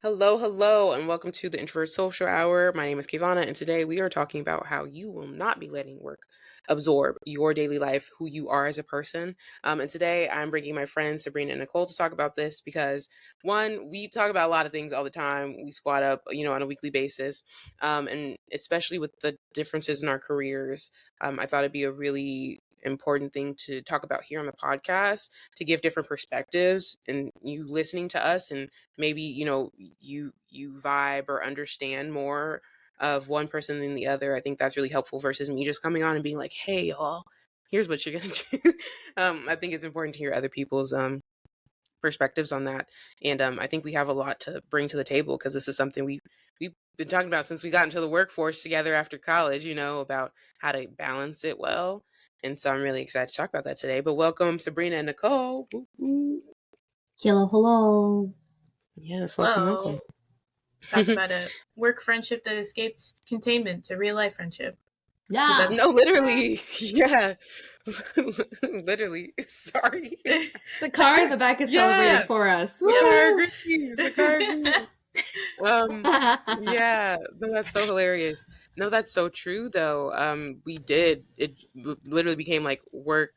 Hello, hello, and welcome to the Introvert Social Hour. My name is Kivana, and today we are talking about how you will not be letting work absorb your daily life, who you are as a person. And today I'm bringing my friends Sabrina and Nicole to talk about this because, one, we talk about a lot of things all the time. We squat up, on a weekly basis, and especially with the differences in our careers, I thought it'd be a really important thing to talk about here on the podcast to give different perspectives and you listening to us and maybe you vibe or understand more of one person than the other. I think that's really helpful versus me just coming on and being like, hey y'all, here's what you're gonna do. I think it's important to hear other people's perspectives on that, and I think we have a lot to bring to the table because this is something we've been talking about since we got into the workforce together after college, about how to balance it well. And so I'm really excited to talk about that today. But welcome Sabrina and Nicole. Woo, woo. Hello. Yes, welcome. Whoa. Talk about a work friendship that escaped containment to real life friendship. Yeah. No, literally. Yeah. Literally. Sorry. The car in the back is Yeah. celebrating for us. The car agrees. The car agrees. Yeah, no, that's so hilarious. No, that's so true though. It literally became like work,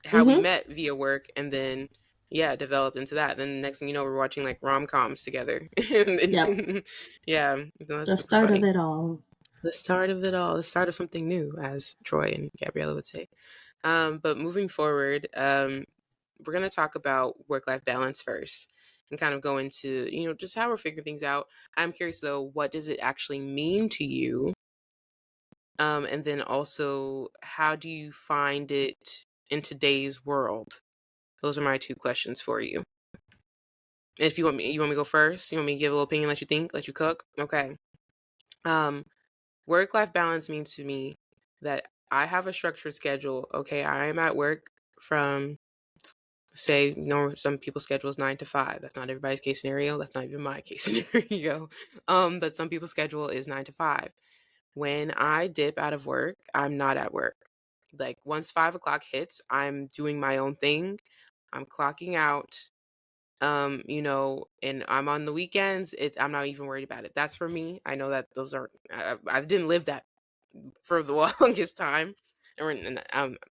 how we met via work, and then yeah, it developed into that. Then the next thing you know, we're watching like rom-coms together. Yep. Yeah, that's The start of it all. the start of it all, the start of something new, as Troy and Gabriella would say. But moving forward, we're going to talk about work-life balance first and kind of go into, just how we're figuring things out. I'm curious though, what does it actually mean to you? And then also, how do you find it in today's world? Those are my two questions for you. If you want me to go first? You want me to give a little opinion, let you think, let you cook? Okay. Work-life balance means to me that I have a structured schedule. Okay, I am at work from, say, some people's schedule is 9 to 5. That's not everybody's case scenario. That's not even my case scenario. But some people's schedule is 9 to 5. When I dip out of work, I'm not at work. Like once 5 o'clock hits, I'm doing my own thing. I'm clocking out. And I'm on the weekends. I'm not even worried about it. That's for me. I know that those are. I didn't live that for the longest time,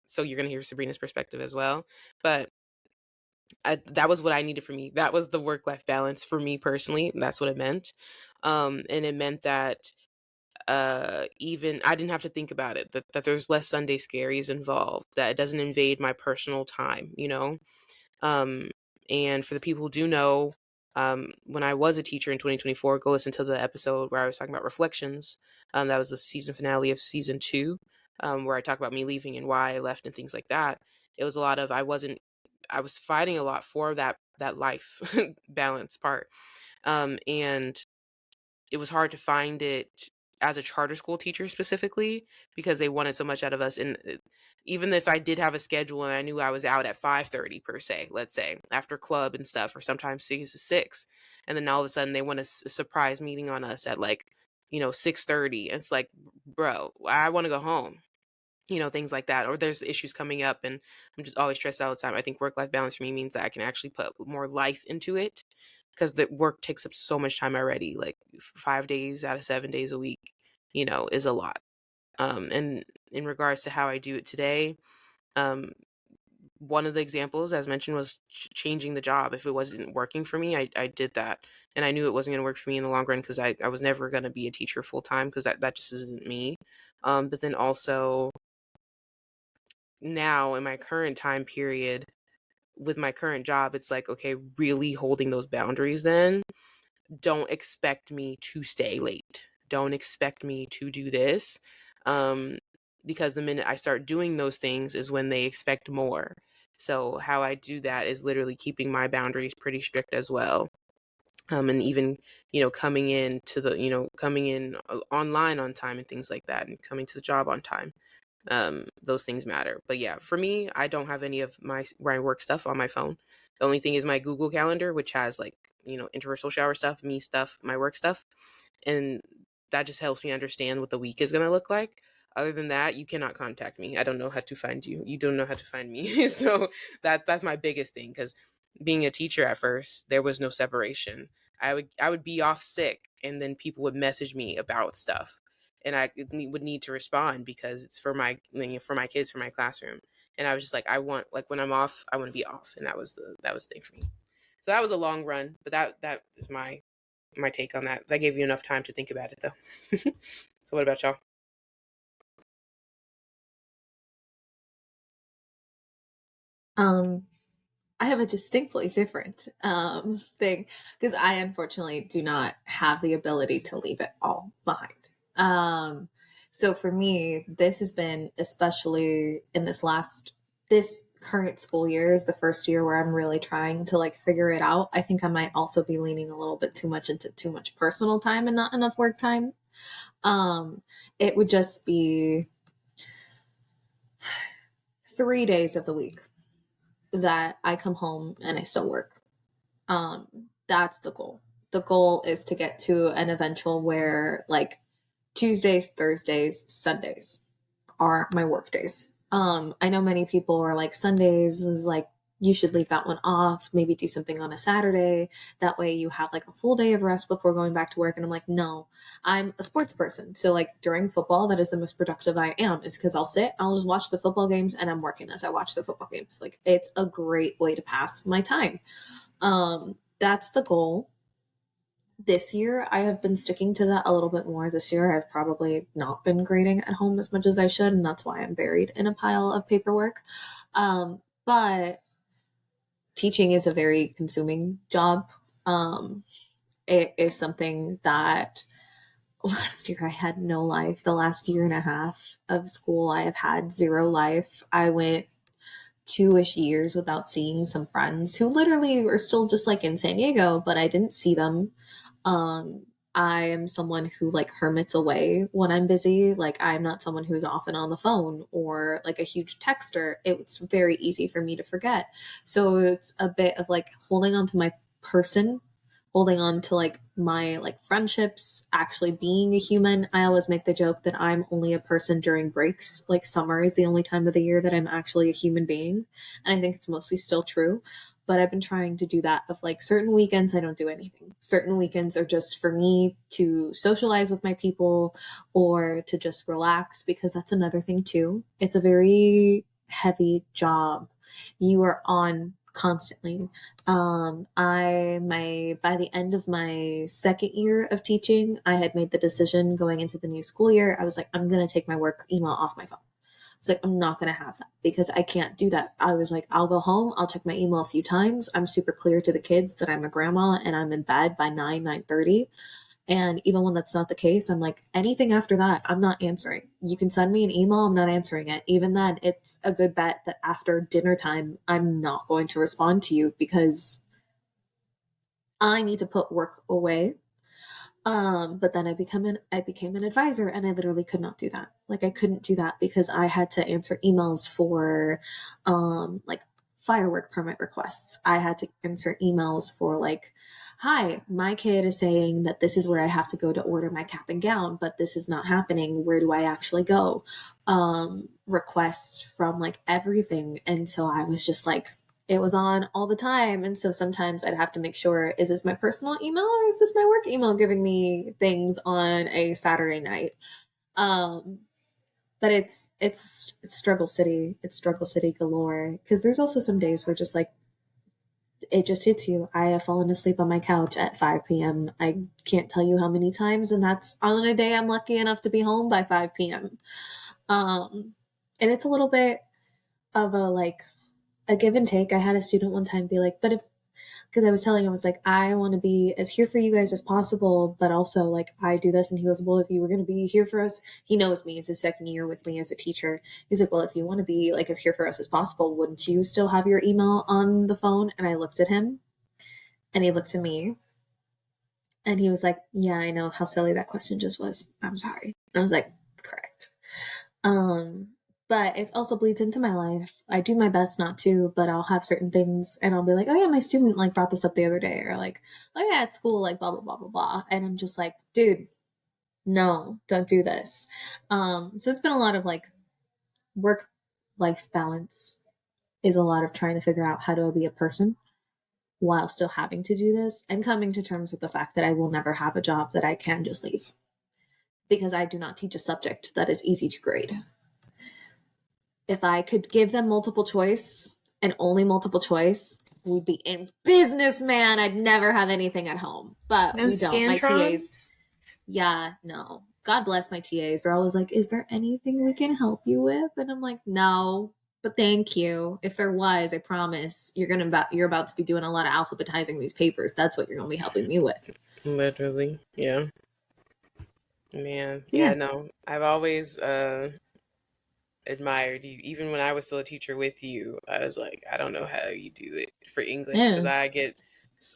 so you're gonna hear Sabrina's perspective as well. But that was what I needed for me. That was the work-life balance for me personally. That's what it meant, and it meant that even I didn't have to think about it. That there's less Sunday scaries involved. That it doesn't invade my personal time. And for the people who do know, when I was a teacher in 2024, go listen to the episode where I was talking about reflections. That was the season finale of season 2, where I talk about me leaving and why I left and things like that. It was a lot of I was fighting a lot for that life balance part, and it was hard to find it as a charter school teacher specifically because they wanted so much out of us. And even if I did have a schedule and I knew I was out at 5:30 per se, let's say after club and stuff, or sometimes 6 to 6, and then all of a sudden they want a surprise meeting on us at 6:30. It's like, bro, I want to go home. Things like that, or there's issues coming up and I'm just always stressed all the time. I think work-life balance for me means that I can actually put more life into it because the work takes up so much time already. Like 5 days out of 7 days a week, is a lot. And in regards to how I do it today, one of the examples, as mentioned, was changing the job. If it wasn't working for me, I did that. And I knew it wasn't going to work for me in the long run because I was never going to be a teacher full time because that just isn't me. But then also now in my current time period with my current job, it's like, okay, really holding those boundaries then. Don't expect me to stay late. Don't expect me to do this. Because the minute I start doing those things is when they expect more. So how I do that is literally keeping my boundaries pretty strict as well. And even, coming in online on time and things like that, and coming to the job on time. Those things matter. But yeah, for me, I don't have any of my work stuff on my phone. The only thing is my Google Calendar, which has introvert social hour stuff, me stuff, my work stuff, and that just helps me understand what the week is gonna look like. Other than that, you cannot contact me. I don't know how to find you. You don't know how to find me. So that's my biggest thing, because being a teacher at first, there was no separation. I would be off sick, and then people would message me about stuff, and I would need to respond because it's for my, for my kids, for my classroom. And I was just like, I want, like, when I'm off, I want to be off, and that was the thing for me. So that was a long run, but that is my take on that. That gave you enough time to think about it, though. So what about y'all? I have a distinctly different thing because I unfortunately do not have the ability to leave it all behind. So for me, this has been, especially in this current school year is the first year where I'm really trying to like figure it out. I think I might also be leaning a little bit too much into too much personal time and not enough work time. Um, it would just be 3 days of the week that I come home and I still work. That's the goal. The goal is to get to an eventual where like Tuesdays, Thursdays, Sundays are my work days. I know many people are like Sundays is like you should leave that one off, maybe do something on a Saturday. That way you have like a full day of rest before going back to work. And I'm like, no, I'm a sports person. So like during football, that is the most productive I am, is because I'll just watch the football games and I'm working as I watch the football games. Like it's a great way to pass my time. That's the goal. This year, I have been sticking to that a little bit more. This year, I've probably not been grading at home as much as I should, and that's why I'm buried in a pile of paperwork. But teaching is a very consuming job. It is something that last year I had no life. The last year and a half of school, I have had zero life. I went 2-ish years without seeing some friends who literally were still just like in San Diego, but I didn't see them. Um, I am someone who like hermits away when I'm busy. Like I'm not someone who's often on the phone or like a huge texter. It's very easy for me to forget. So it's a bit of like holding on to my person, holding on to like my like friendships, actually being a human. I always make the joke that I'm only a person during breaks. Like summer is the only time of the year that I'm actually a human being. And I think it's mostly still true. But I've been trying to do that of like certain weekends I don't do anything. Certain weekends are just for me to socialize with my people or to just relax, because that's another thing too. It's a very heavy job. You are on constantly. By the end of my second year of teaching, I had made the decision going into the new school year. I was like, I'm gonna take my work email off my phone. It's like, I'm not going to have that because I can't do that. I was like, I'll go home. I'll check my email a few times. I'm super clear to the kids that I'm a grandma and I'm in bed by 9:30. And even when that's not the case, I'm like, anything after that, I'm not answering. You can send me an email. I'm not answering it. Even then, it's a good bet that after dinner time, I'm not going to respond to you because I need to put work away. But then I became an advisor and I literally could not do that. Like I couldn't do that because I had to answer emails for like firework permit requests. I had to answer emails for like, hi, my kid is saying that this is where I have to go to order my cap and gown, but this is not happening. Where do I actually go? Requests from like everything. And so I was just like, it was on all the time. And so sometimes I'd have to make sure, is this my personal email or is this my work email giving me things on a Saturday night? Um, but it's struggle city. It's struggle city galore. Cause there's also some days where just like, it just hits you. I have fallen asleep on my couch at 5 p.m. I can't tell you how many times. And that's on a day I'm lucky enough to be home by 5 p.m. And it's a little bit of a give and take. I had a student one time be like, but if, because I was telling him, I was like, I want to be as here for you guys as possible, but also like I do this. And he goes, well, if you were going to be here for us, he knows me. It's his second year with me as a teacher. He's like, well, if you want to be like as here for us as possible, wouldn't you still have your email on the phone? And I looked at him and he looked at me and he was like, yeah, I know how silly that question just was. I'm sorry. And I was like, correct. Um, but it also bleeds into my life. I do my best not to, but I'll have certain things and I'll be like, oh yeah, my student like brought this up the other day, or like, oh yeah, at school, like blah, blah, blah, blah, blah. And I'm just like, dude, no, don't do this. So it's been a lot of like work life balance is a lot of trying to figure out how do I be a person while still having to do this, and coming to terms with the fact that I will never have a job that I can just leave because I do not teach a subject that is easy to grade. If I could give them multiple choice and only multiple choice, we'd be in business, man. I'd never have anything at home, but No we don't. My TAs, Scantrons? yeah, no. God bless my TAs. They're always like, is there anything we can help you with? And I'm like, no, but thank you. If there was, I promise you're about to be doing a lot of alphabetizing these papers. That's what you're going to be helping me with. Literally, yeah. Man, yeah, Yeah. no. I've always admired you. Even when I was still a teacher with you, I was like, I don't know how you do it for English because Yeah.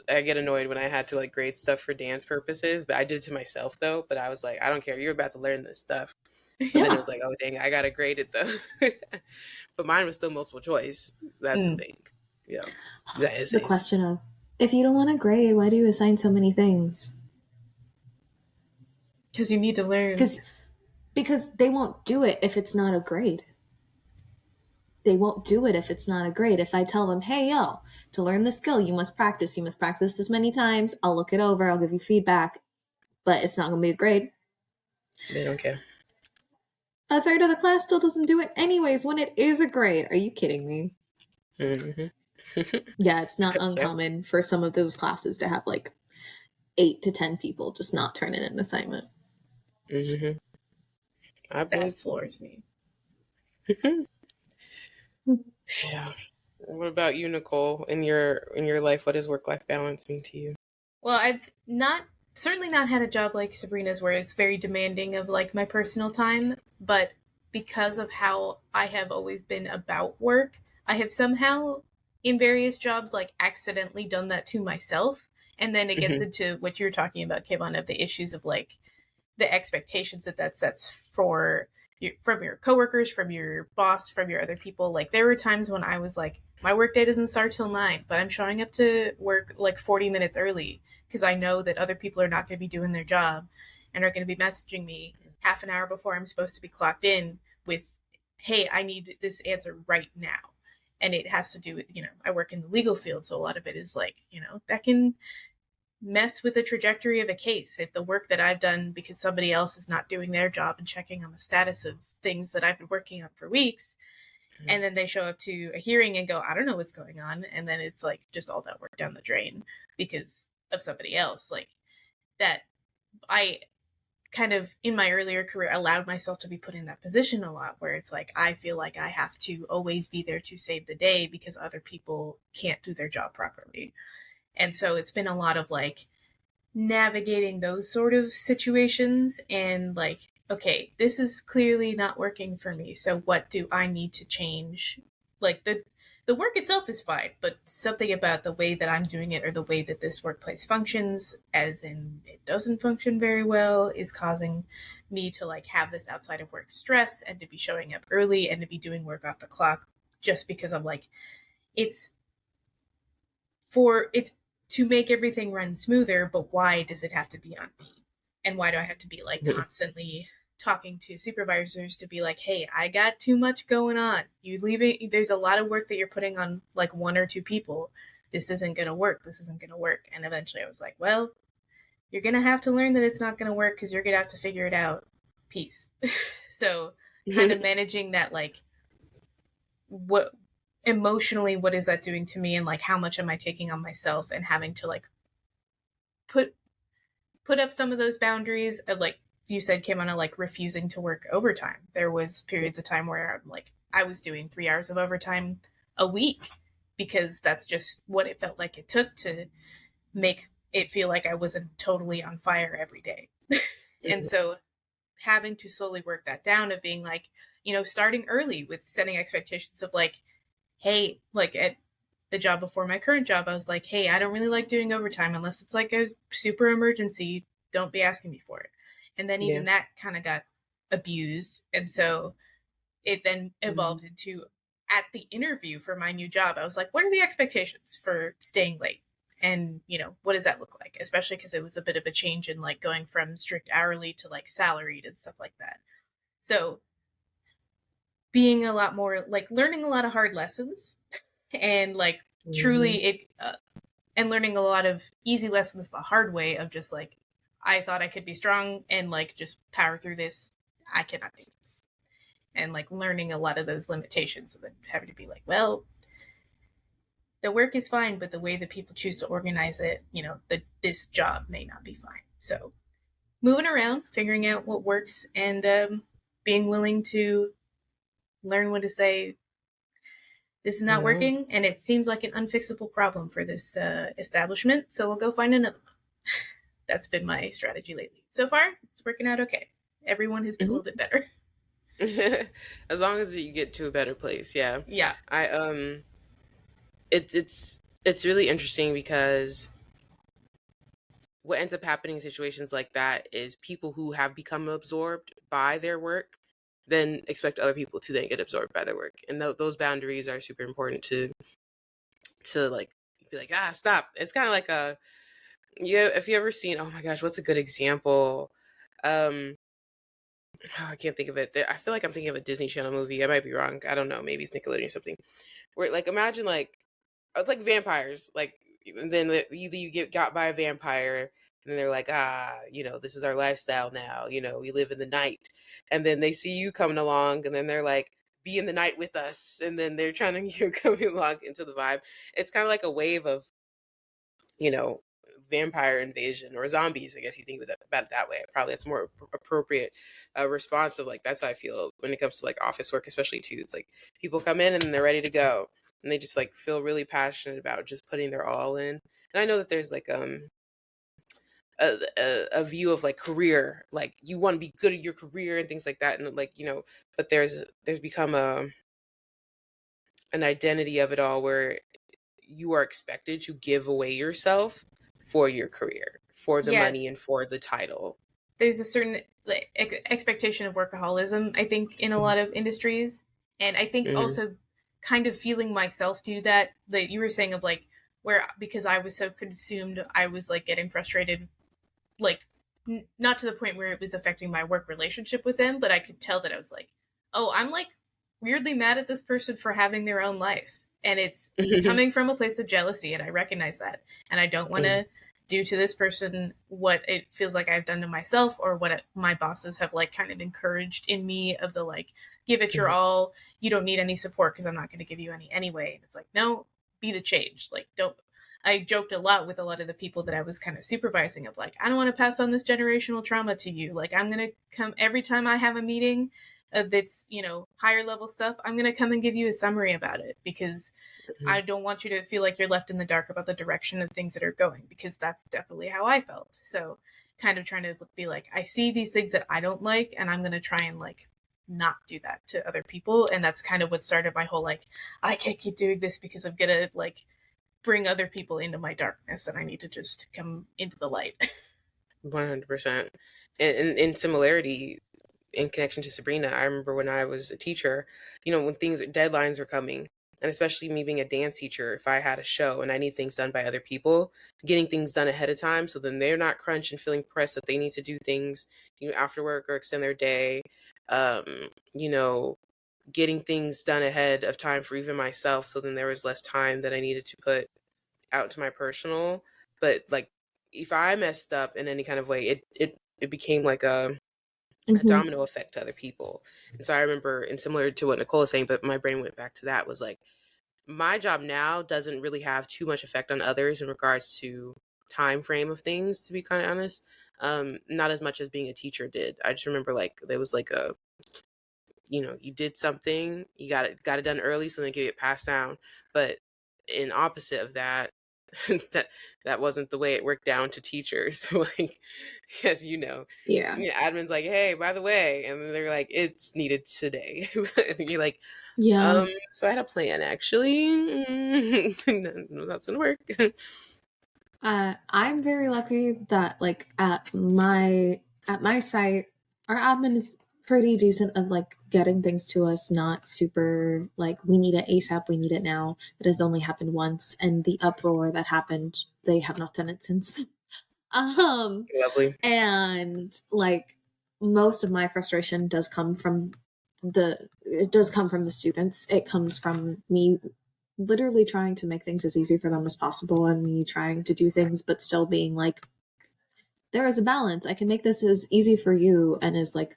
I get annoyed when I had to like grade stuff for dance purposes, but I did it to myself though. But I was like, I don't care. You're about to learn this stuff. But then it Yeah. was like, oh dang, I gotta grade it though. But mine was still multiple choice. That's the thing. Yeah, the The essays. question of, if you don't want to grade, why do you assign so many things? Because you need to learn. Because they won't do it if it's not a grade. They won't do it if it's not a grade. If I tell them, hey, yo, to learn this skill, you must practice. You must practice this many times. I'll look it over. I'll give you feedback, but it's not going to be a grade. They don't care. A third of the class still doesn't do it anyways when it is a grade. Are you kidding me? Mm-hmm. Yeah, it's not Yeah. uncommon for some of those classes to have like 8 to 10 people just not turn in an assignment. Mm-hmm. I That believe. floors me. Yeah. What about you, Nicole? In your life, what does work-life balance mean to you? Well, I've certainly not had a job like Sabrina's where it's very demanding of like my personal time, but because of how I have always been about work, I have somehow in various jobs like accidentally done that to myself. And then it gets Mm-hmm. into what you're talking about, Kevon, of the issues of like the expectations that sets for from your coworkers, from your boss, from your other people. Like there were times when I was like, my workday doesn't start till 9, but I'm showing up to work like 40 minutes early because I know that other people are not going to be doing their job and are going to be messaging me half an hour before I'm supposed to be clocked in with, hey, I need this answer right now. And it has to do with, I work in the legal field. So a lot of it is like, that can mess with the trajectory of a case if the work that I've done because somebody else is not doing their job and checking on the status of things that I've been working on for weeks. And then they show up to a hearing and go, I don't know what's going on. And then it's like just all that work down the drain because of somebody else. Like that, I kind of in my earlier career allowed myself to be put in that position a lot where it's like I feel like I have to always be there to save the day because other people can't do their job properly. And so it's been a lot of like navigating those sort of situations and like, okay, this is clearly not working for me. So what do I need to change? Like the work itself is fine, but something about the way that I'm doing it or the way that this workplace functions, as in it doesn't function very well, is causing me to like have this outside of work stress and to be showing up early and to be doing work off the clock just because I'm like, it's it's to make everything run smoother, but why does it have to be on me? And why do I have to be like constantly talking to supervisors to be like, hey, I got too much going on. You leaving, there's a lot of work that you're putting on like one or two people. This isn't going to work. This isn't going to work. And eventually I was like, well, you're going to have to learn that it's not going to work because you're going to have to figure it out. Peace. So kind of managing that, like, what emotionally, what is that doing to me? And like, how much am I taking on myself and having to like put up some of those boundaries of like you said, Kim, on a like refusing to work overtime. There was periods of time where I'm like I was doing 3 hours of overtime a week because that's just what it felt like it took to make it feel like I wasn't totally on fire every day. And so having to slowly work that down of being like, starting early with setting expectations of like, hey, like at the job before my current job, I was like, hey, I don't really like doing overtime unless it's like a super emergency. Don't be asking me for it. And then even that kind of got abused. And so it then evolved into at the interview for my new job, I was like, what are the expectations for staying late? And, what does that look like? Especially because it was a bit of a change in like going from strict hourly to like salaried and stuff like that. So being a lot more like learning a lot of hard lessons and like truly it and learning a lot of easy lessons the hard way of just like, I thought I could be strong and like just power through this. I cannot do this. And like learning a lot of those limitations and then having to be like, well, the work is fine, but the way that people choose to organize it, this job may not be fine. So moving around, figuring out what works, and being willing to learn when to say, this is not Yeah. working, and it seems like an unfixable problem for this establishment, so we'll go find another one. That's been my strategy lately. So far, it's working out okay. Everyone has been a little bit better. As long as you get to a better place, yeah. Yeah. I it's really interesting because what ends up happening in situations like that is people who have become absorbed by their work then expect other people to then get absorbed by their work, and those boundaries are super important to like be like, stop. It's kind of like if you ever seen, oh my gosh, what's a good example? I can't think of it. I feel like I'm thinking of a Disney Channel movie. I might be wrong. I don't know. Maybe it's Nickelodeon or something. Where like imagine like vampires. Like and then you get got by a vampire, and they're like, this is our lifestyle now. We live in the night, and then they see you coming along, and then they're like, be in the night with us, and then they're trying to coming along into the vibe. It's kind of like a wave of you know, vampire invasion or zombies. I guess you think about it that way. Probably that's more appropriate response of like that's how I feel when it comes to like office work, especially too. It's like people come in and they're ready to go, and they just like feel really passionate about just putting their all in. And I know that there's like a view of like career, like you want to be good at your career and things like that, and like but there's become an identity of it all where you are expected to give away yourself for your career, for the Yeah, money and for the title. there's a certain like expectation of workaholism, I think, in a lot of industries, and I think Mm-hmm. also kind of feeling myself do that. That you were saying of like where because I was so consumed, I was like getting frustrated, like not to the point where it was affecting my work relationship with them, but I could tell that I was like, oh, I'm like weirdly mad at this person for having their own life, and it's coming from a place of jealousy, and I recognize that, and I don't want to do to this person what it feels like I've done to myself, or what my bosses have like kind of encouraged in me of the like, give it your all, you don't need any support because I'm not going to give you any anyway. And it's like, no, be the change. Like, don't. I joked a lot with a lot of the people that I was kind of supervising of like, I don't want to pass on this generational trauma to you. Like, I'm going to come every time I have a meeting that's, higher level stuff, I'm going to come and give you a summary about it because I don't want you to feel like you're left in the dark about the direction of things that are going, because that's definitely how I felt. So kind of trying to be like, I see these things that I don't like, and I'm going to try and like not do that to other people. And that's kind of what started my whole like, I can't keep doing this because I'm going to like bring other people into my darkness, and I need to just come into the light. 100%. And in similarity, in connection to Sabrina, I remember when I was a teacher, when deadlines were coming, and especially me being a dance teacher, if I had a show and I need things done by other people, getting things done ahead of time so then they're not crunched and feeling pressed that they need to do things, after work or extend their day, um, you know, getting things done ahead of time for even myself so then there was less time that I needed to put out to my personal. But like if I messed up in any kind of way, it became like a domino effect to other people. And so I remember, and similar to what Nicole is saying, but my brain went back to that, was like, my job now doesn't really have too much effect on others in regards to time frame of things, to be kind of honest. Not as much as being a teacher did. I just remember like there was like you did something, you got it done early so then get it passed down. But in opposite of that, that that wasn't the way it worked down to teachers. So like, as Yeah. admin's like, hey, by the way, and then they're like, it's needed today. And you're like, Yeah. so I had a plan actually. No, that's gonna work. I'm very lucky that like at my site, our admin is pretty decent of like getting things to us, not super like we need it ASAP, we need it now. That has only happened once, and the uproar that happened, they have not done it since. Lovely. And like most of my frustration does come from the students. It comes from me literally trying to make things as easy for them as possible, and me trying to do things but still being like, there is a balance. I can make this as easy for you and as like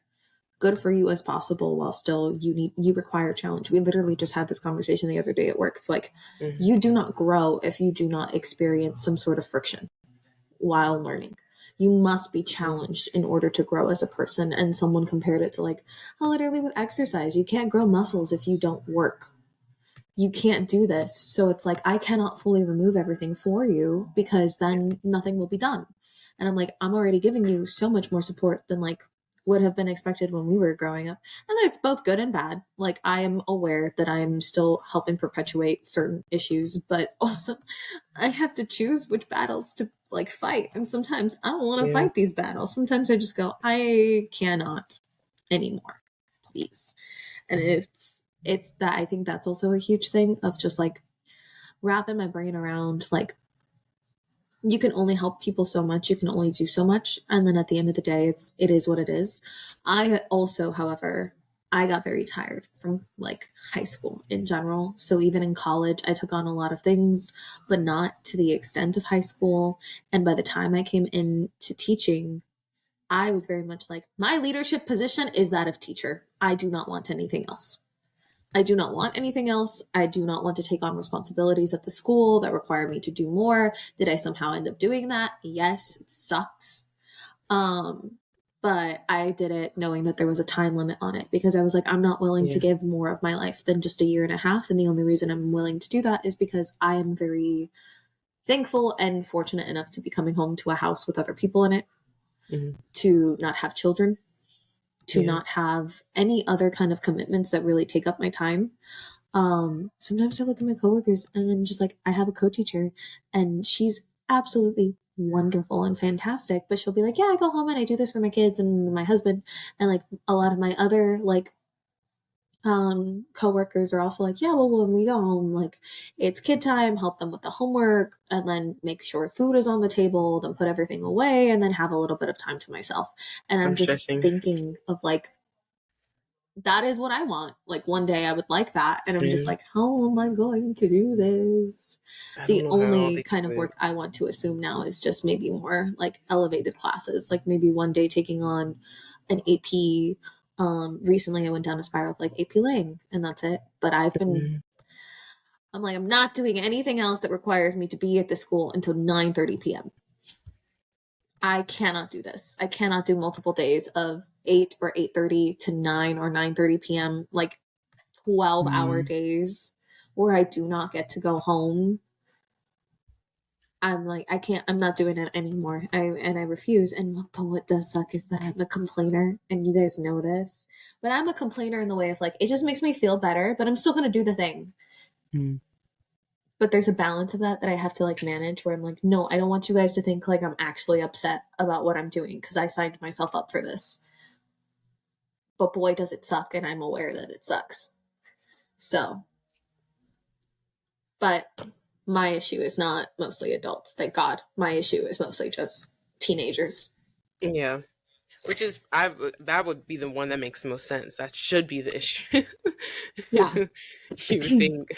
good for you as possible while still you require challenge. We literally just had this conversation the other day at work. Like, you do not grow if you do not experience some sort of friction while learning. You must be challenged in order to grow as a person. And someone compared it to like, oh, literally with exercise, you can't grow muscles if you don't work. You can't do this. So it's like, I cannot fully remove everything for you because then nothing will be done. And I'm like, I'm already giving you so much more support than like would have been expected when we were growing up. And it's both good and bad. Like, I am aware that I'm still helping perpetuate certain issues, but also I have to choose which battles to like fight. And sometimes I don't want to fight these battles. Sometimes I just go, I cannot anymore, please. And it's that, I think that's also a huge thing of just like wrapping my brain around like, you can only help people so much, you can only do so much, and then at the end of the day it is what it is. I also, however, I got very tired from like high school in general. So even in college I took on a lot of things, but not to the extent of high school. And by the time I came into teaching, I was very much like, my leadership position is that of teacher. I do not want anything else. I do not want anything else. I do not want to take on responsibilities at the school that require me to do more. Did I somehow end up doing that? Yes, it sucks. But I did it knowing that there was a time limit on it because I was like, I'm not willing to give more of my life than just a year and a half. And the only reason I'm willing to do that is because I am very thankful and fortunate enough to be coming home to a house with other people in it, to not have children, to not have any other kind of commitments that really take up my time. Sometimes I look at my coworkers and I'm just like, I have a co-teacher and she's absolutely wonderful and fantastic, but she'll be like, yeah, I go home and I do this for my kids and my husband. And like a lot of my other like coworkers are also like, yeah, well, when we go home, like it's kid time, help them with the homework, and then make sure food is on the table, then put everything away, and then have a little bit of time to myself. And I'm just thinking of like, that is what I want. Like one day I would like that. And I'm just like, how am I going to do this? The only kind of work I want to assume now is just maybe more like elevated classes, like maybe one day taking on an AP. Recently I went down a spiral of like AP Lang, and that's it. But I'm like, I'm not doing anything else that requires me to be at the school until 9:30 p.m. I cannot do this. I cannot do multiple days of 8 or 8:30 to 9 or 9:30 p.m. like 12-hour days where I do not get to go home. I'm like, I can't, I'm not doing it anymore. I refuse. But what does suck is that I'm a complainer, and you guys know this. But I'm a complainer in the way of like, it just makes me feel better, but I'm still going to do the thing. But there's a balance of that I have to like manage, where I'm like, no, I don't want you guys to think like I'm actually upset about what I'm doing because I signed myself up for this. But boy, does it suck, and I'm aware that it sucks. So, but my issue is not mostly adults, thank God. My issue is mostly just teenagers. Yeah. Which is, that would be the one that makes the most sense. That should be the issue. Yeah. You would think.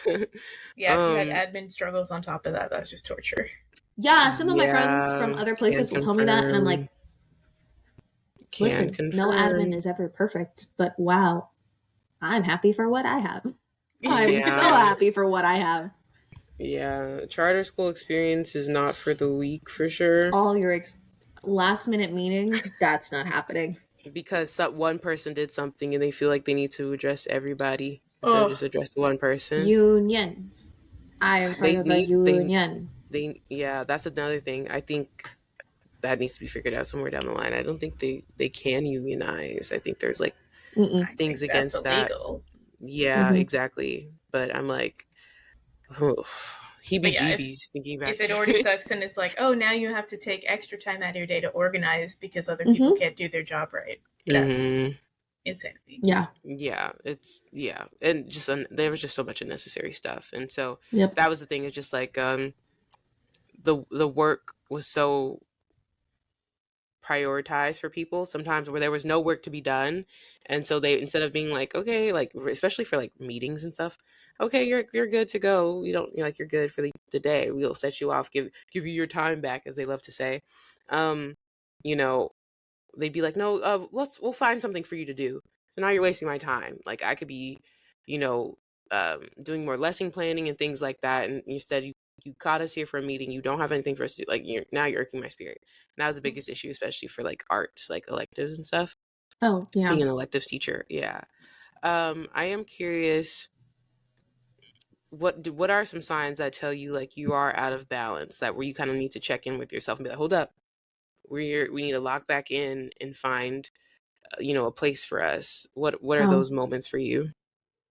Yeah, if you had admin struggles on top of that, that's just torture. Yeah, some of my friends from other places will tell me that, and I'm like, listen, no admin is ever perfect, but wow, I'm happy for what I have. I'm so happy for what I have. Yeah, charter school experience is not for the weak, for sure. All your last minute meetings, that's not happening. Because one person did something and they feel like they need to address everybody instead of just address one person. Union. I am part of the union. Yeah, that's another thing. I think that needs to be figured out somewhere down the line. I don't think they can unionize. I think there's like things against that. Yeah, exactly. But I'm like, heebie-jeebies thinking back. If it already sucks and it's like, oh, now you have to take extra time out of your day to organize because other people can't do their job right. That's insanity. Yeah. Yeah, and just there was just so much unnecessary stuff, and so that was the thing. It's just like the work was so prioritize for people sometimes where there was no work to be done. And so they, instead of being like, okay, like especially for like meetings and stuff, okay, you're good to go. You don't, you're like, you're good for the day. We'll set you off, give you your time back, as they love to say. Um, you know, they'd be like, no, we'll find something for you to do. So now you're wasting my time. Like I could be, you know, doing more lesson planning and things like that. And instead you caught us here for a meeting. You don't have anything for us to do. Like you're irking my spirit. And that was the biggest issue, especially for like arts, like electives and stuff. Oh, yeah. Being an electives teacher. Yeah. I am curious, what are some signs that tell you like you are out of balance, that where you kind of need to check in with yourself and be like, hold up, we need to lock back in and find a place for us. What are those moments for you?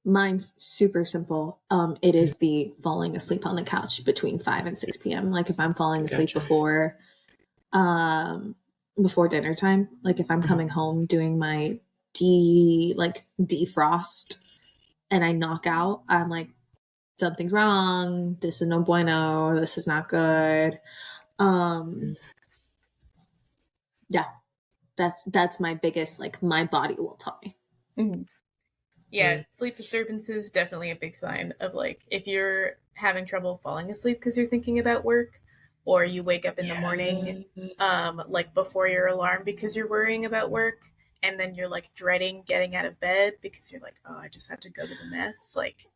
Mine's super simple. It is the falling asleep on the couch between 5 and 6 p.m. Like if I'm falling asleep before dinner time, like if I'm coming home doing my defrost and I knock out, I'm like, something's wrong. This is no bueno. This is not good. Yeah, that's my biggest, like my body will tell me. Mm-hmm. Yeah, sleep disturbances, definitely a big sign of like if you're having trouble falling asleep because you're thinking about work, or you wake up in the morning like before your alarm because you're worrying about work, and then you're like dreading getting out of bed because you're like, oh, I just have to go to the mess. Like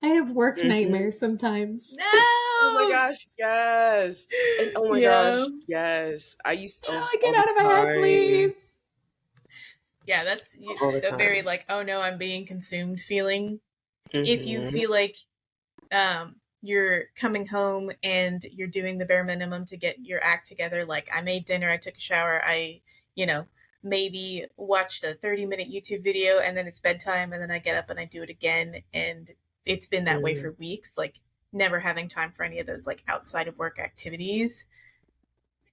I have work nightmares sometimes. No! Oh my gosh, yes. And oh my gosh, yes. I used to get out of my head, please. Yeah, that's the very like, oh no, I'm being consumed feeling. Mm-hmm. If you feel like you're coming home and you're doing the bare minimum to get your act together, like I made dinner, I took a shower, I, maybe watched a 30-minute YouTube video, and then it's bedtime, and then I get up and I do it again, and it's been that way for weeks, like never having time for any of those like outside of work activities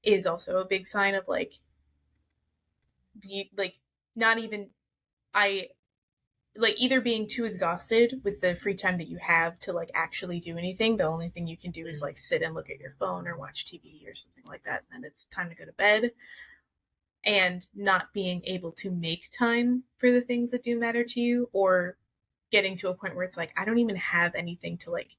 is also a big sign of like not even either being too exhausted with the free time that you have to like actually do anything. The only thing you can do is like sit and look at your phone or watch TV or something like that, and then it's time to go to bed. And not being able to make time for the things that do matter to you, or getting to a point where it's like, I don't even have anything to like,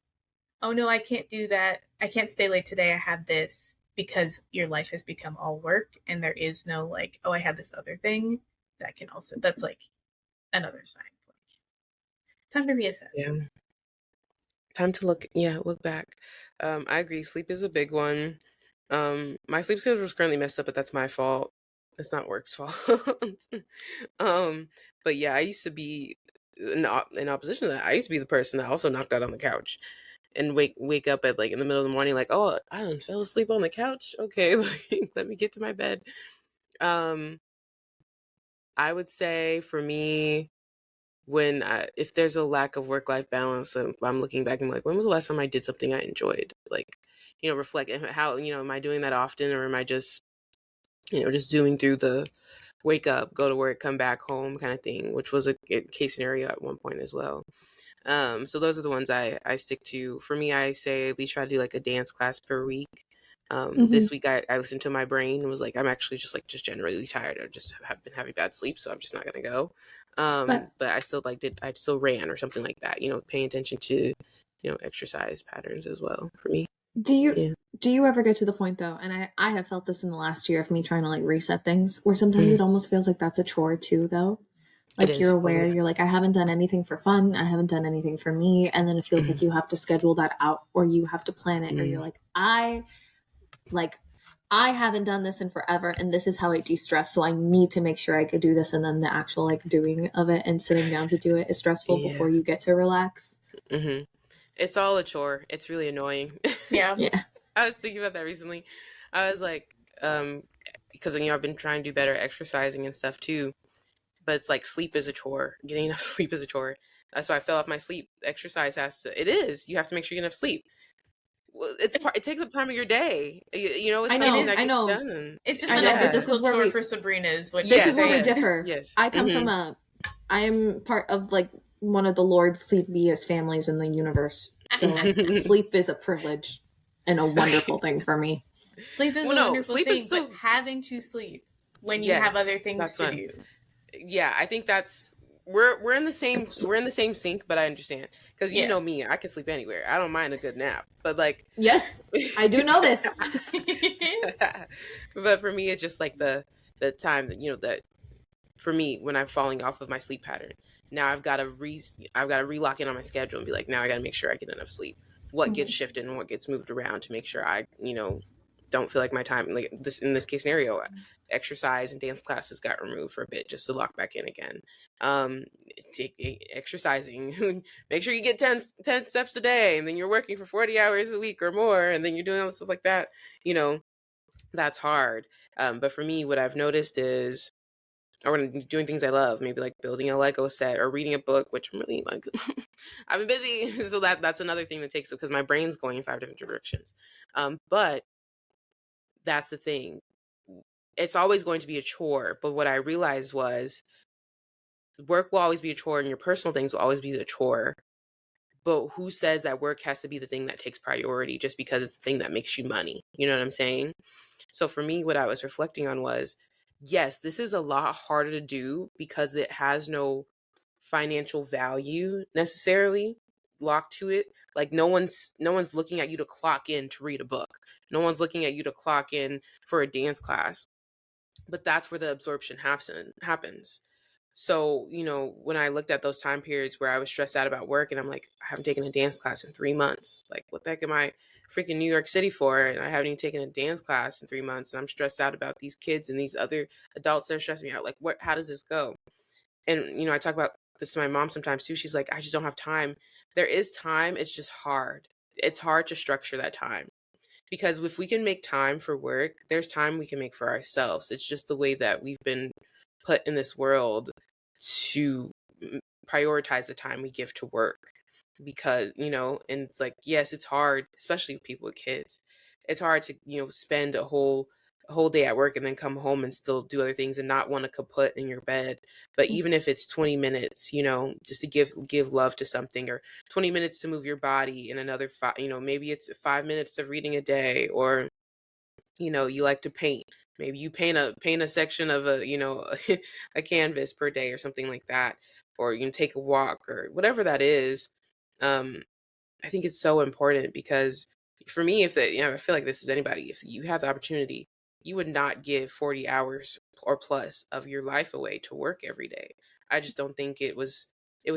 oh no, I can't do that. I can't stay late today. I have this, because your life has become all work and there is no like, oh, I have this other thing that can also, that's like another sign. Like, time to reassess. Yeah. Time to look back. I agree. Sleep is a big one. My sleep schedule is currently messed up, but that's my fault. It's not work's fault. But yeah, I used to be in opposition to that. I used to be the person that also knocked out on the couch and wake up at like in the middle of the morning, like, oh, I fell asleep on the couch. Okay, like, let me get to my bed. I would say for me, if there's a lack of work-life balance, I'm looking back and I'm like, when was the last time I did something I enjoyed? Like, reflect how, am I doing that often, or am I just, just zooming through the wake up, go to work, come back home kind of thing, which was a case scenario at one point as well. So those are the ones I stick to. For me, I say at least try to do like a dance class per week. This week I listened to my brain and was like, I'm actually just generally tired. I just have been having bad sleep, so I'm just not gonna go. But I still I still ran or something like that, paying attention to, exercise patterns as well for me. Do you ever get to the point though, and I have felt this in the last year of me trying to like reset things, where sometimes it almost feels like that's a chore too though? Like you're aware, you're like, I haven't done anything for fun, I haven't done anything for me, and then it feels like you have to schedule that out, or you have to plan it, or you're like, I haven't done this in forever, and this is how I de-stress, so I need to make sure I could do this, and then the actual like doing of it and sitting down to do it is stressful before you get to relax. It's all a chore. It's really annoying. Yeah. I was thinking about that recently. I was like, because I've been trying to do better exercising and stuff too, but it's like sleep is a chore. Getting enough sleep is a chore. So I fell off my sleep. Exercise you have to make sure you get enough sleep. Well, it takes up time of your day. It's something that gets done. It's just a difficult chore for Sabrina is what this is where we differ. Yes. I come from I am part of like one of the Lord's sleepiest families in the universe. So sleep is a privilege. and a wonderful thing for me. Sleep is Well, a no, wonderful sleep is thing, but still, having to sleep when you have yes, other things that's to fun. do. Yeah, I think that's, we're in the same, we're in the same sync, but I understand because you Yeah. know me, I can sleep anywhere. I don't mind a good nap, but like, Yes, I do know this. but for me, it's just like the time that, you know, that for me when I'm falling off of my sleep pattern. Now I've got to relock in on my schedule and be like, now I got to make sure I get enough sleep. What gets Mhm. shifted and what gets moved around to make sure I, you know, don't feel like my time, like this in this case scenario, exercise and dance classes got removed for a bit just to lock back in again. Um, Exercising, make sure you get 10 steps a day, and then you're working for 40 hours a week or more, and then you're doing all this stuff like that. You know, that's hard. But for me, what I've noticed is, or when I'm doing things I love, maybe like building a Lego set or reading a book, which I'm really like, I've been busy. So that's another thing that takes it because my brain's going in 5 different directions. But that's the thing. It's always going to be a chore. But what I realized was work will always be a chore and your personal things will always be a chore. But who says that work has to be the thing that takes priority just because it's the thing that makes you money? You know what I'm saying? So for me, what I was reflecting on was, yes, this is a lot harder to do because it has no financial value necessarily locked to it. Like no one's looking at you to clock in to read a book. No one's looking at you to clock in for a dance class. But that's where the absorption happens. So, you know, when I looked at those time periods where I was stressed out about work and I'm like, I haven't taken a dance class in 3 months. Like, what the heck am I freaking New York City for? And I haven't even taken a dance class in 3 months. And I'm stressed out about these kids and these other adults that are stressing me out. Like, how does this go? And, you know, I talk about this to my mom sometimes too. She's like, I just don't have time. There is time. It's just hard. It's hard to structure that time because if we can make time for work, there's time we can make for ourselves. It's just the way that we've been put in this world to prioritize the time we give to work because, you know, and it's like, yes, it's hard, especially people with kids. It's hard to, you know, spend a whole day at work and then come home and still do other things and not want to kaput in your bed. But even if it's 20 minutes, you know, just to give love to something, or 20 minutes to move your body, and another five, you know, maybe it's 5 minutes of reading a day, or, you know, you like to paint, maybe you paint a section of a, you know, a canvas per day or something like that, or you can take a walk or whatever that is. um I think it's so important because for me, if the, you know, I feel like this is anybody, if you have the opportunity, you would not give 40 hours or plus of your life away to work every day. I just don't think it was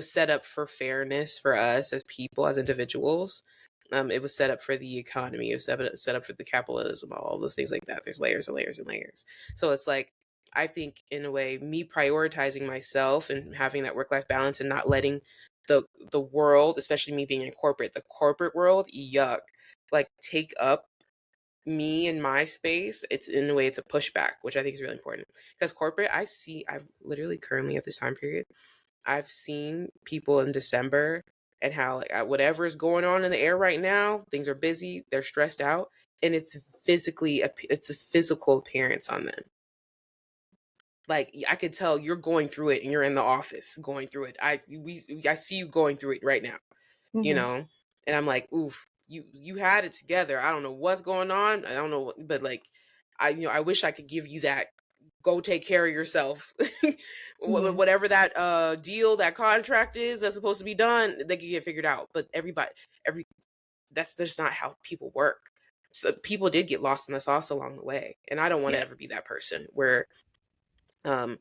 set up for fairness for us as people, as individuals. It was set up for the economy. It was set up for the capitalism, all those things like that. There's layers and layers and layers. So it's like, I think in a way, me prioritizing myself and having that work-life balance and not letting the world, especially me being in corporate, the corporate world, yuck, like take up me and my space. It's in a way, it's a pushback, which I think is really important because corporate, I've literally currently at this time period, I've seen people in December and how like whatever is going on in the air right now, things are busy, they're stressed out, and it's a physical appearance on them. Like I could tell you're going through it and you're in the office going through it. I see you going through it right now, you Mhm. know? And I'm like, oof, you had it together. I don't know what's going on. I don't know but like I wish I could give you that go take care of yourself. Mhm. Whatever that deal, that contract is that's supposed to be done, they can get figured out. But every that's just not how people work. So people did get lost in the sauce along the way. And I don't want to Yeah. ever be that person where um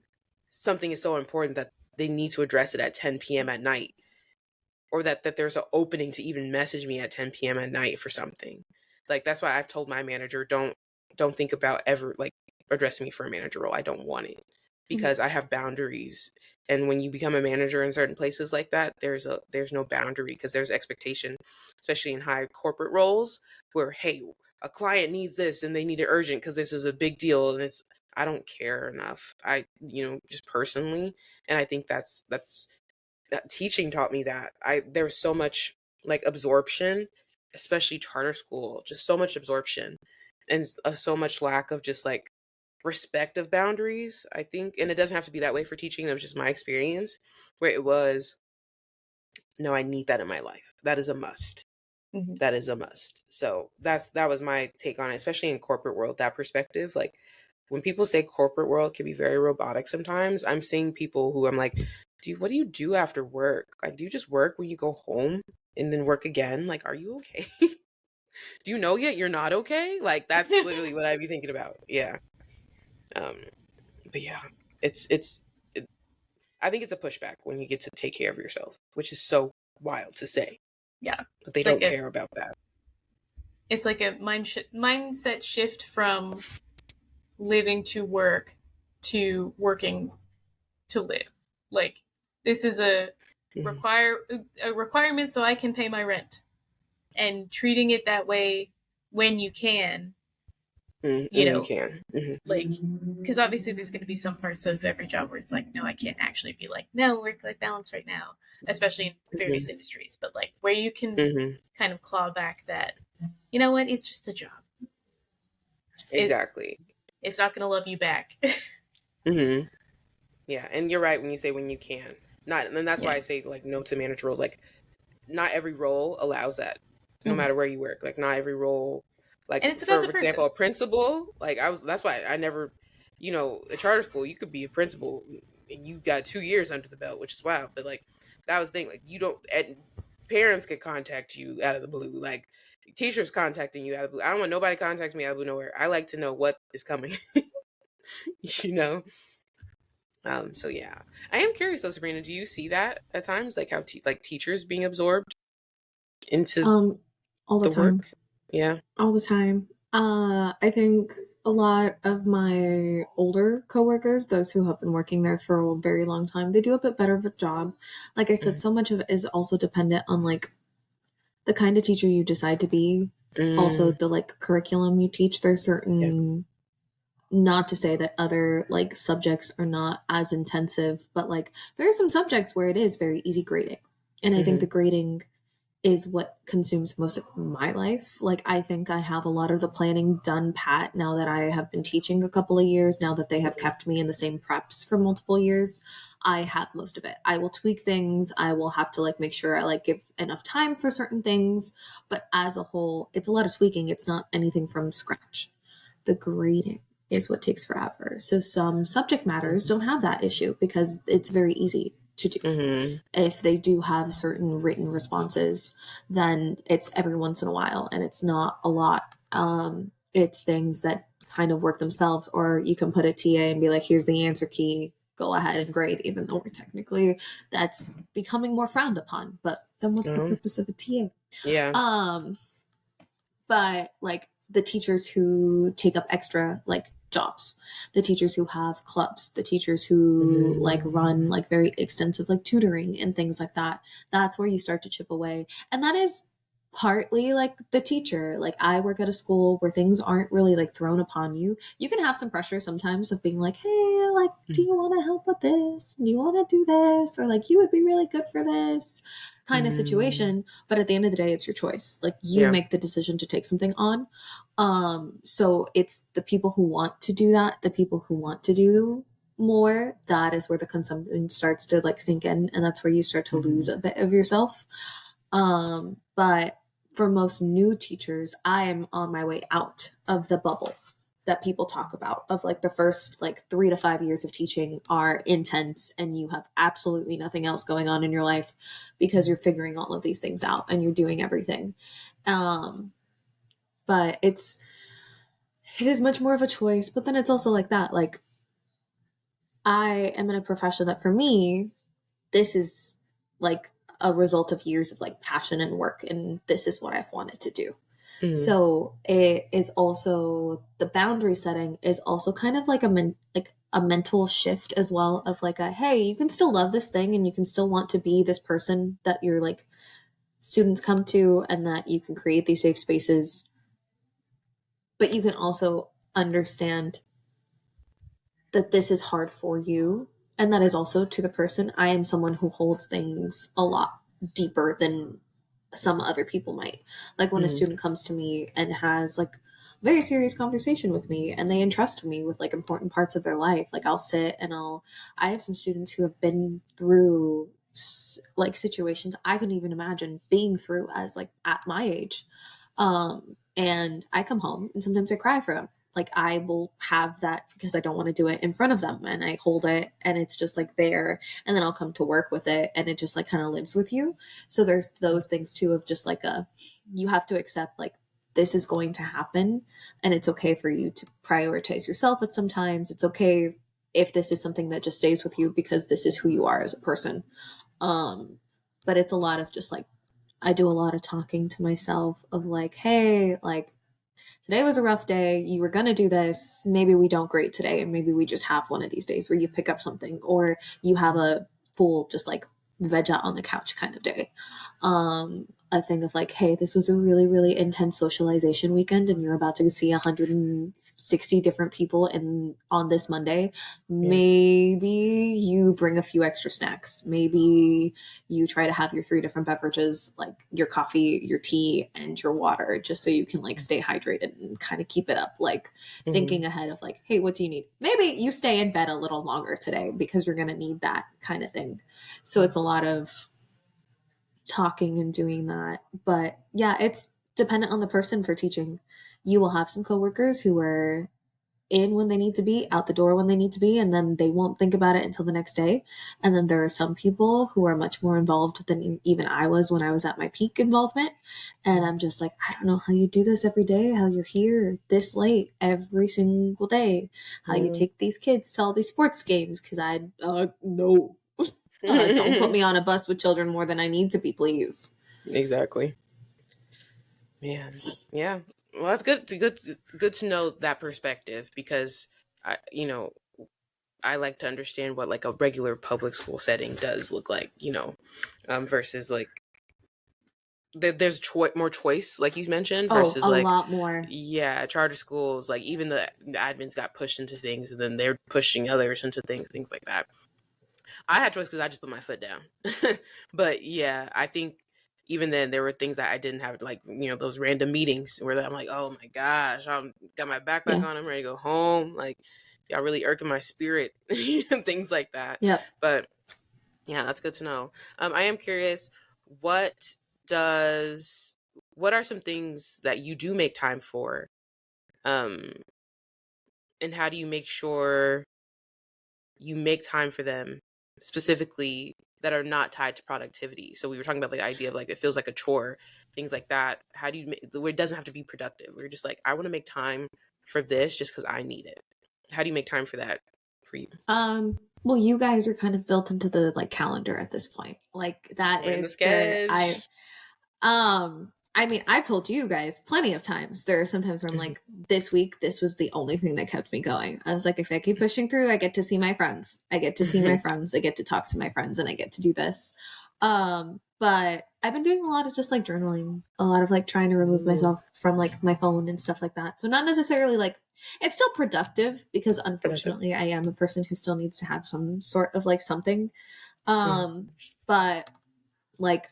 something is so important that they need to address it at 10 p.m. at night, or that there's an opening to even message me at 10 p.m. at night for something. Like that's why I've told my manager, don't think about ever like addressing me for a manager role. I don't want it Mhm. because I have boundaries. And when you become a manager in certain places like that, there's no boundary because there's expectation, especially in high corporate roles where, hey, a client needs this and they need it urgent because this is a big deal, and it's, I don't care enough. Just personally, and I think that's that teaching taught me that there's so much like absorption, especially charter school, just so much absorption, and so much lack of just like respect of boundaries, I think. And it doesn't have to be that way for teaching. That was just my experience where it was, no, I need that in my life. That is a must. Mhm. that is a must. So that was my take on it, especially in corporate world, that perspective. Like when people say corporate world can be very robotic sometimes, I'm seeing people who I'm like, what do you do after work? Like, do you just work when you go home and then work again? Like, are you okay? Do you know yet you're not okay? Like, that's literally what I'd be thinking about. Yeah. Um, but yeah, it's, it, I think it's a pushback when you get to take care of yourself, which is so wild to say, Yeah. but they Like don't a care about that. it's like a mindset shift from living to work to working to live. Like this is Mhm. a requirement so I can pay my rent. And treating it that way when you can, you When you know, can. like because obviously there's going to be some parts of every job where it's like, no, I can't actually be like, no, work-life balance right now, especially in various Hmm. industries. But like where you can Hmm. kind of claw back that, you know what, it's just a job. It Exactly. it's not going to love you back. Hmm. Yeah, and you're right when you say when you can. Not, and that's why Yeah. I say like no to manager roles. Like not every role allows that, no Mhm. matter where you work. Like not every role, like And it's about for the example, person. a principal. Like that's why I never, a charter school you could be a principal and you got 2 years under the belt, which is wild. But like that was the thing. Like you don't. And parents could contact you out of the blue. Like teachers contacting you out of the blue. I don't want nobody contacting me out of the blue nowhere. I like to know what is coming. you know. So yeah, I am curious though, Sabrina. Do you see that at times, like how like teachers being absorbed into All the the time. work? Yeah. All the time. I think a lot of my older coworkers, those who have been working there for a very long time, they do a bit better of a job. Like I said, Mhm. so much of it is also dependent on like the kind of teacher you decide to be. Also, Mm, the like curriculum you teach. There's yeah. certain, not to say that other like subjects are not as intensive, but like there are some subjects where it is very easy grading. And I think Hmm. the grading is what consumes most of my life. Like, I think I have a lot of the planning done pat now that I have been teaching a couple of years, now that they have Hmm. kept me in the same preps for multiple years. I have most of it. I will tweak things. I will have to like make sure I like give enough time for certain things. But as a whole, it's a lot of tweaking. It's not anything from scratch. The grading is what takes forever. So some subject matters don't have that issue because it's very easy to do. Hmm. If they do have certain written responses, then it's every once in a while and it's not a lot. It's things that kind of work themselves, or you can put a TA and be like, here's the answer key, go ahead and grade, even though we're technically that's becoming more frowned upon. But then what's the purpose of a Yeah. TA? But like the teachers who take up extra like jobs, the teachers who have clubs, the teachers who like Hmm. run like very extensive like tutoring and things like that, that's where you start to chip away. And that is partly like the teacher. Like I work at a school where things aren't really like thrown upon you. You can have some pressure sometimes of being like, hey, like, do you want to help with this? Do you want to do this? Or like, you would be really good for this kind of Hmm. situation. But at the end of the day, it's your choice. Like you Yeah. make the decision to take something on. So it's the people who want to do that, the people who want to do more, that is where the consumption starts to like sink in, and that's where you start to lose Hmm. a bit of yourself. But for most new teachers, I am on my way out of the bubble that people talk about of like the first like 3 to 5 years of teaching are intense and you have absolutely nothing else going on in your life because you're figuring all of these things out and you're doing everything. Um, but it is much more of a choice, but then it's also like that. Like I am in a profession that for me, this is like a result of years of like passion and work, and this is what I've wanted to do. Hmm. So it is also the boundary setting is also kind of like like a mental shift as well of like a hey, you can still love this thing and you can still want to be this person that your like students come to and that you can create these safe spaces, but you can also understand that this is hard for you. And that is also to the person. I am someone who holds things a lot deeper than some other people might. Like when a Hmm. student comes to me and has like a very serious conversation with me and they entrust me with like important parts of their life, like I'll sit and I have some students who have been through like situations I couldn't even imagine being through as like at my age. And I come home and sometimes I cry for them. Like I will have that because I don't want to do it in front of them, and I hold it and it's just like there, and then I'll come to work with it and it just like kind of lives with you. So there's those things too of just like you have to accept like this is going to happen, and it's okay for you to prioritize yourself at sometimes. It's okay if this is something that just stays with you because this is who you are as a person. But it's a lot of just like, I do a lot of talking to myself of like, hey, like today was a rough day. You were going to do this. Maybe we don't grade today. And maybe we just have one of these days where you pick up something or you have a full, just like veg out on the couch kind of day. A thing of like, hey, this was a really, really intense socialization weekend and you're about to see 160 different people on this Monday. Maybe you bring a few extra snacks. Maybe you try to have your 3 different beverages, like your coffee, your tea, and your water, just so you can like stay hydrated and kind of keep it up. Like thinking ahead of like, hey, what do you need? Maybe you stay in bed a little longer today because you're going to need that kind of thing. So it's a lot of talking and doing that. But yeah, it's dependent on the person for teaching. You will have some coworkers who are in when they need to be, out the door when they need to be, and then they won't think about it until the next day. And then there are some people who are much more involved than even I was when I was at my peak involvement. And I'm just like, I don't know how you do this every day, how you're here this late every single day, how you take these kids to all these sports games, because no. Don't put me on a bus with children more than I need to be, please. Exactly. Man, yeah. Well, that's good to know that perspective, because I like to understand what like a regular public school setting does look like, versus like there's more choice, like you mentioned, versus a like lot more. Yeah, charter schools, like even the admins got pushed into things, and then they're pushing others into things like that. I had choice because I just put my foot down. But yeah, I think even then there were things that I didn't have, like, those random meetings where I'm like, oh my gosh, I'm got my backpack on, I'm ready to go home. Like, y'all really irking my spirit, and things like that. Yep. But yeah, that's good to know. I am curious, what are some things that you do make time for? And how do you make sure you make time for them specifically that are not tied to productivity? So we were talking about the idea of like it feels like a chore, things like that. How do you where it doesn't have to be productive? We're just like, I want to make time for this just because I need it. How do you make time for that for you? Well, you guys are kind of built into the like calendar at this point. Like that is good. I mean, I've told you guys plenty of times. There are some times where I'm like, this week, this was the only thing that kept me going. I was like, if I keep pushing through, I get to see my friends. I get to see my friends. I get to talk to my friends, and I get to do this. But I've been doing a lot of just like journaling, a lot of like trying to remove myself from like my phone and stuff like that. So not necessarily like, it's still productive because unfortunately I am a person who still needs to have some sort of like something. But like,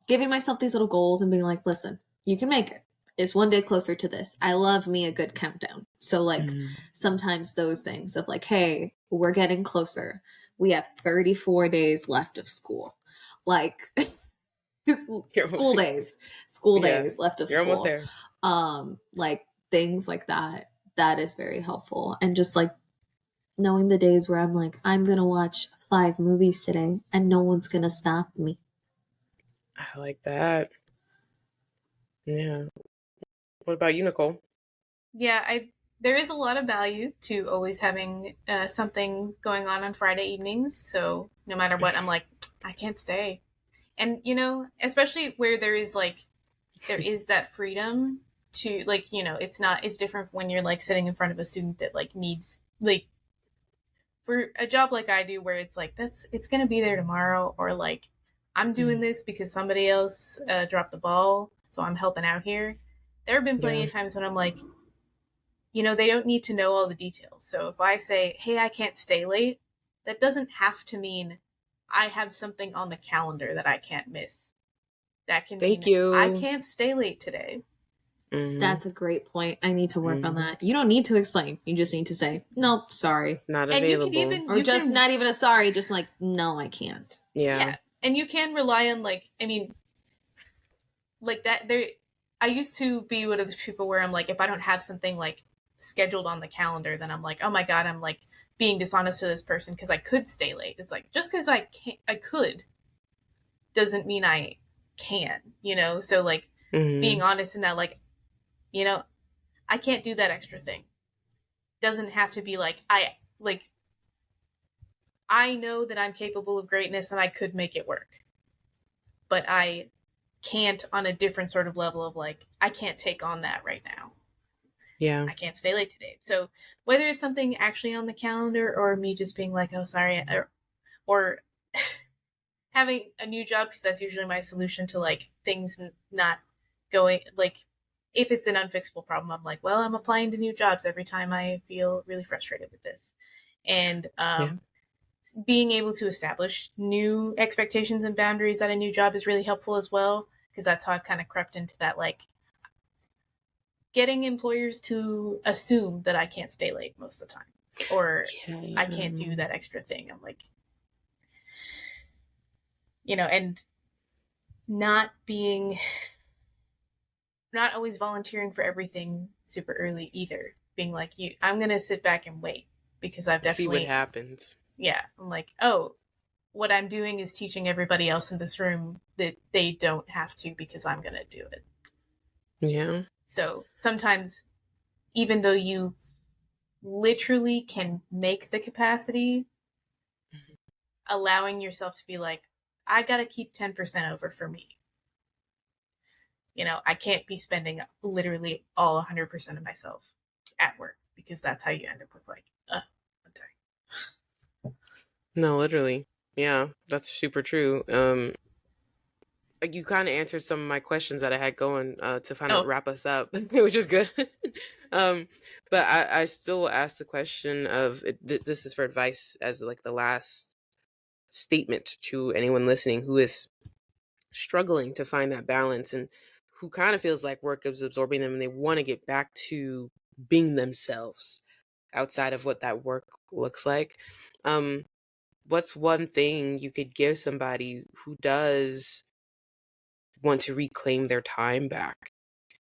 giving myself these little goals and being like, listen, you can make it. It's one day closer to this. I love me a good countdown. So like sometimes those things of like, hey, we're getting closer. We have 34 days left of school. Like school days left of school. You're almost there. Like things like that. That is very helpful. And just like knowing the days where I'm like, I'm going to watch 5 movies today and no one's going to stop me. I like that. Yeah. What about you, Nicole? Yeah, there is a lot of value to always having something going on Friday evenings. So no matter what, I'm like, I can't stay. And, especially where there is that freedom to like, it's different when you're like sitting in front of a student that like needs like, for a job like I do where it's like, it's going to be there tomorrow, or like, I'm doing this because somebody else dropped the ball, so I'm helping out here. There have been plenty of times when I'm like, they don't need to know all the details. So if I say, hey, I can't stay late, that doesn't have to mean I have something on the calendar that I can't miss. That can mean I can't stay late today. That's a great point. I need to work on that. You don't need to explain. You just need to say, nope, sorry. Not available. Not even a sorry, just like, no, I can't. Yeah. Yeah. And you can rely on, like, I mean, like that there I used to be one of those people where I'm like, if I don't have something like scheduled on the calendar, then I'm like, oh my god, I'm like being dishonest to this person because I could stay late. It's like, just because I could doesn't mean I can, you know? So like being Hmm. honest in that, like, you know, I can't do that extra thing. Doesn't have to be like I know that I'm capable of greatness and I could make it work. But I can't on a different sort of level of like, I can't take on that right now. Yeah. I can't stay late today. So whether it's something actually on the calendar or me just being like, oh, sorry, or having a new job, because that's usually my solution to like things not going like, if it's an unfixable problem, I'm like, well, I'm applying to new jobs every time I feel really frustrated with this. And Yeah. being able to establish new expectations and boundaries at a new job is really helpful as well, because that's how I've kind of crept into that, like getting employers to assume that I can't stay late most of the time, or I can't do Yeah. that extra thing. I'm like, you know, and not being, not always volunteering for everything super early either. Being like, I'm going to sit back and wait because I've See what definitely, happens. yeah, I'm like, oh, what I'm doing is teaching everybody else in this room that they don't have to because I'm going to do it. Yeah. So sometimes, even though you literally can make the capacity, allowing yourself to be like, I got to keep 10% over for me. You know, I can't be spending literally all 100% of myself at work, because that's how you end up with like, I'm No, literally. Yeah, that's super true. Like, you kind of answered some of my questions that I had going to kind of oh, wrap us up, which is good. um, but I still ask the question of this is for advice as like the last statement to anyone listening who is struggling to find that balance and who kind of feels like work is absorbing them and they want to get back to being themselves outside of what that work looks like. Um, what's one thing you could give somebody who does want to reclaim their time back,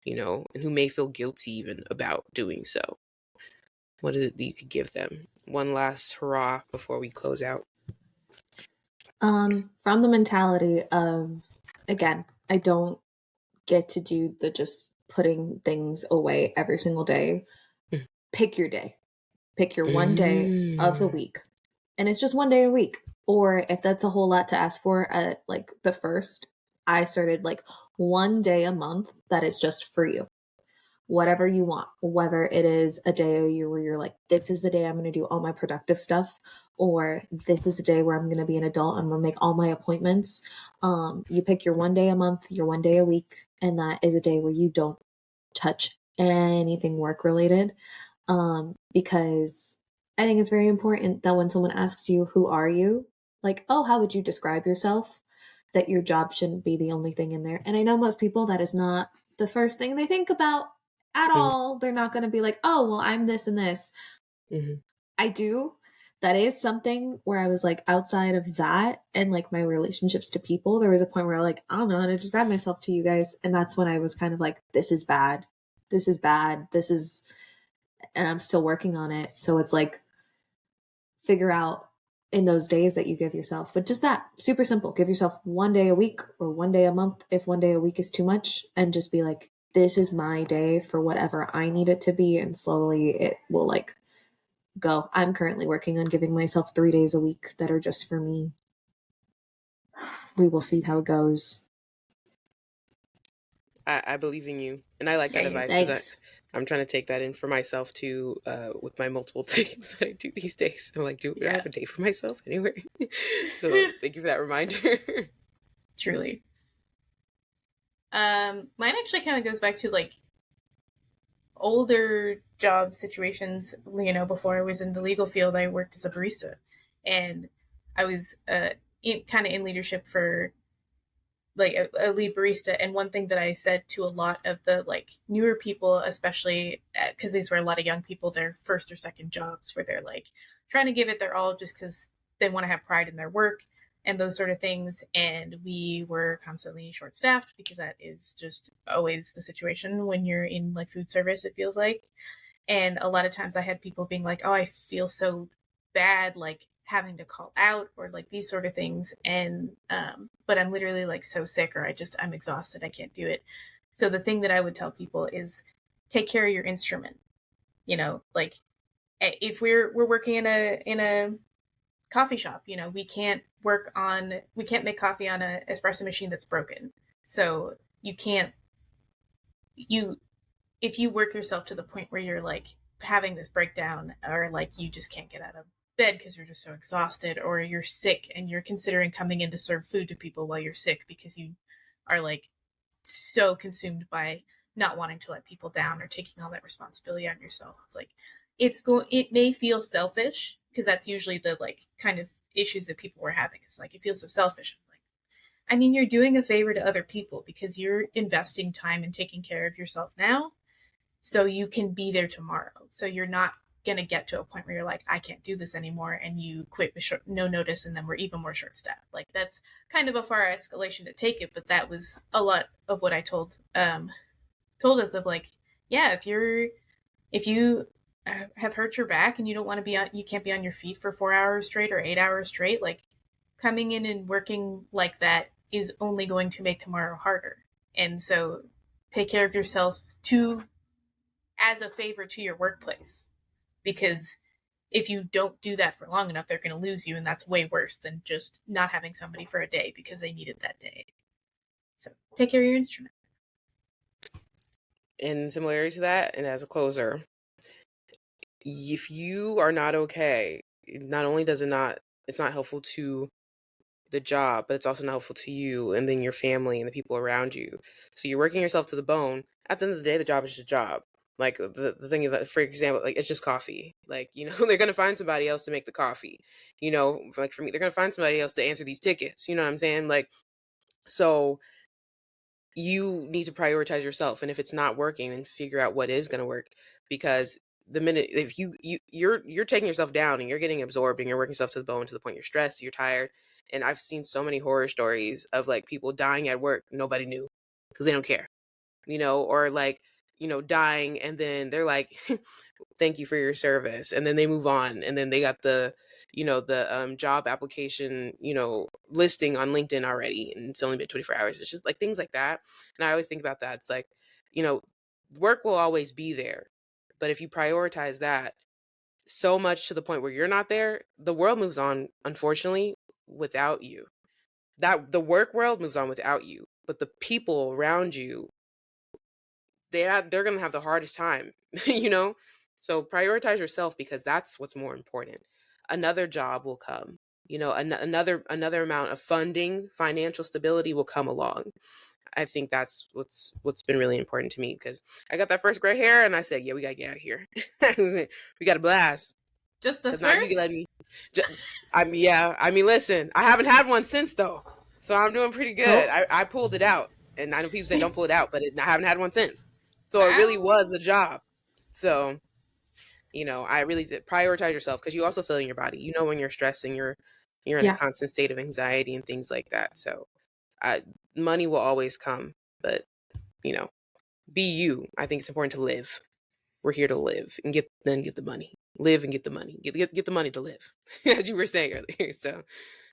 and who may feel guilty even about doing so? What is it that you could give them? One last hurrah before we close out. From the mentality of, again, I don't get to do the just putting things away every single day. Pick your day. Pick your one day of the Mm. week. And it's just one day a week. Or if that's a whole lot to ask for at like the first, I started like one day a month that is just for you. Whatever you want, whether it is a day a year where you're like, this is the day I'm going to do all my productive stuff, or this is the day where I'm going to be an adult, I'm going to make all my appointments. You pick your one day a month, your one day a week, and that is a day where you don't touch anything work related. Because I think it's very important that when someone asks you, who are you? Like, oh, how would you describe yourself? That your job shouldn't be the only thing in there. And I know most people, that is not the first thing they think about at Mm. all. They're not going to be like, oh, well, I'm this and this. Mhm. I do. That is something where I was like, outside of that and like my relationships to people, there was a point where I like, I don't know how to describe myself to you guys. And that's when I was kind of like, this is bad. This is bad. This is, and I'm still working on it. So it's like, figure out in those days that you give yourself. But just that, super simple. Give yourself one day a week or one day a month if one day a week is too much, and just be like, this is my day for whatever I need it to be. And slowly it will like go. I'm currently working on giving myself 3 days a week that are just for me. We will see how it goes. I believe in you, and I like that yay, advice because Thanks. I'm trying to take that in for myself too, with my multiple things that I do these days. I'm like, do I yeah, have a day for myself anywhere? So thank you for that reminder. truly. Mine actually kind of goes back to like older job situations. You know, before I was in the legal field, I worked as a barista, and I was kind of in leadership for like a lead barista. And one thing that I said to a lot of the like newer people, especially because these were a lot of young people, their first or second jobs, where they're like trying to give it their all just because they want to have pride in their work. and those sort of things. And we were constantly short staffed because that is just always the situation when you're in like food service, it feels like. And a lot of times I had people being like, oh, I feel so bad, like having to call out or like these sort of things. And, but I'm literally like so sick or I'm exhausted. I can't do it. So the thing that I would tell people is take care of your instrument. You know, like if we're working in a coffee shop, you know, we can't make coffee on a espresso machine that's broken. So you can't, you, if you work yourself to the point where you're like having this breakdown or like you just can't get out of bed because you're just so exhausted or you're sick and you're considering coming in to serve food to people while you're sick because you are like so consumed by not wanting to let people down or taking all that responsibility on yourself. It's like it may feel selfish because that's usually the like kind of issues that people were having. It's like it feels so selfish. Like, I mean, you're doing a favor to other people because you're investing time in taking care of yourself now so you can be there tomorrow. So you're not going to get to a point where you're like, I can't do this anymore. And you quit with no notice. And then we're even more short staffed. Like that's kind of a far escalation to take it. But that was a lot of what I told us of like, yeah, if you have hurt your back and you don't want to you can't be on your feet for 4 hours straight or 8 hours straight, like coming in and working like that is only going to make tomorrow harder. And so take care of yourself as a favor to your workplace, because if you don't do that for long enough, they're going to lose you. And that's way worse than just not having somebody for a day because they need it that day. So take care of your instrument. In similarity to that, and as a closer, if you are not okay, not only does it's not helpful to the job, but it's also not helpful to you and then your family and the people around you. So you're working yourself to the bone. At the end of the day, the job is just a job. Like the thing of, for example, like it's just coffee. Like, you know, they're going to find somebody else to make the coffee. You know, like for me, they're going to find somebody else to answer these tickets. You know what I'm saying? Like, so you need to prioritize yourself, and if it's not working, then figure out what is going to work, because the minute if you're taking yourself down and you're getting absorbed and you're working yourself to the bone to the point you're stressed, you're tired. And I've seen so many horror stories of like people dying at work, nobody knew because they don't care, you know, or like, you know, dying and then they're like thank you for your service, and then they move on, and then they got the, you know, the job application, you know, listing on LinkedIn already, and it's only been 24 hours. It's just like things like that. And I always think about that. It's like, you know, work will always be there, but if you prioritize that so much to the point where you're not there, the world moves on, unfortunately, without you. That the work world moves on without you, but the people around you, they're going to have the hardest time, you know? So prioritize yourself, because that's what's more important. Another job will come, you know, another amount of funding, financial stability will come along. I think that's what's been really important to me, because I got that first gray hair and I said, yeah, we got to get out of here. We got to blast. Just the Because now you first? can let me. I mean, yeah. I mean, listen. I haven't had one since though, so I'm doing pretty good. Oh. I pulled it out, and I know people say don't pull it out, but I haven't had one since. So it really Wow. was a job. So, you know, I really did prioritize yourself, because you also feel in your body. You know, when you're stressing, you're in a Yeah. constant state of anxiety and things like that. So, money will always come, but you know, be you. I think it's important to live. We're here to live and get the money. Live and get the money. Get the money to live, as you were saying earlier. So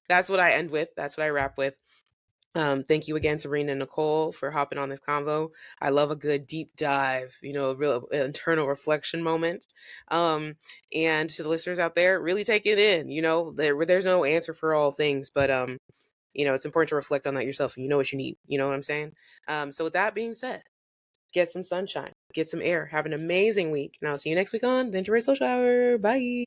that's what I end with. That's what I wrap with. Thank you again, Sabrina and Nicole, for hopping on this convo. I love a good deep dive, you know, a real internal reflection moment. And to the listeners out there, really take it in. You know, there's no answer for all things, but you know, it's important to reflect on that yourself, and you know what you need. You know what I'm saying? So with that being said, get some sunshine, get some air, have an amazing week, and I'll see you next week on the Introvert Social Hour. Bye.